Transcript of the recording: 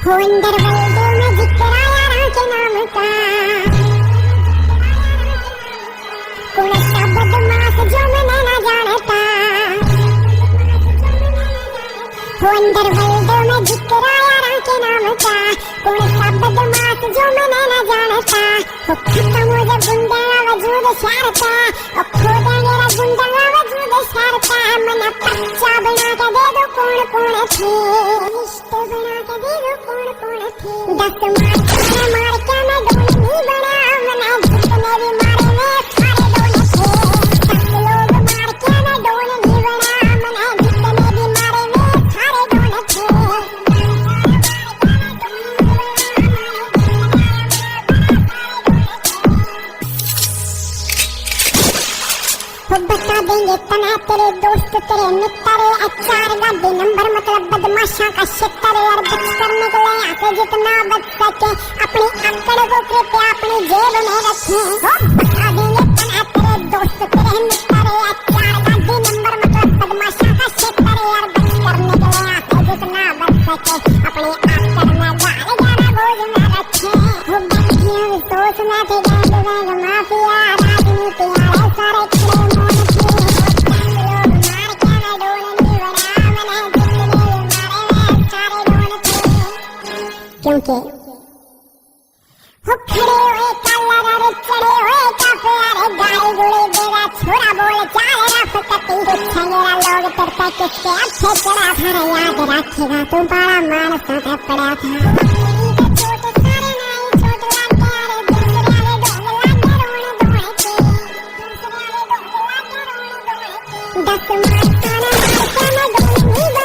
हो अंदर वल्दों में जिक्र आया राम के नाम का, कौन सा बदमाश जो मैंने ना जानता। हो अंदर वल्दों में जिक्र आया राम के नाम का, कौन सा बदमाश जो मैंने ना जानता। हो खत्म हो जा गुंडा वजूद शरता, और खो जाएगा गुंडा वजूद शरता। मन पच्चा बना के दे दो कौन कौन थी, लिस्ट बना के दे दो कौन कौन थी। 10 मार के मैं डोन नहीं बना, मना जितने भी मारे में सारे डोन थे। 10 लोग मार के मैं डोन नहीं बना, मना जितने भी मारे में सारे डोन थे। वो बता देंगे तना तेरे दोस्त तेरे मित्र, अचार गाड़ी नंबर मतलब बदमाशा का क्षेत्र। और बचकर निकले आके जितना बच सके, अपनी आंकड़ को कृपया अपनी जेब में रखें। वो बता देंगे तना तेरे दोस्त तेरे मित्र, अचार गाड़ी नंबर मतलब बदमाशा का क्षेत्र। और बचकर निकले आके जितना बच सके, अपनी आंकड़ में गाड़ गाड़ा गोद में रखें। वो बच्चियों सोच में थे गैंग माफिया, राजनीति वाले सारे खड़े मोन थे। क्योंकि हो खड़े हुए कलर अरे चढ़े हुए काफे, अरे गाड़ी गुड़ी देगा छोरा बोल चाल रफ कटी गुच्छे। मेरा लोग तरता किसके अच्छे चढ़ा था, याद रखेगा तू बड़ा मानस का पड़ा था। चोट सारे नाई चोट लग गया, अरे दूसरे वाले डोंग लग गया रोने दोए के, दूसरे वाले डोंग लग गया रोने दोए के। 10 मार के मैं डोंग नहीं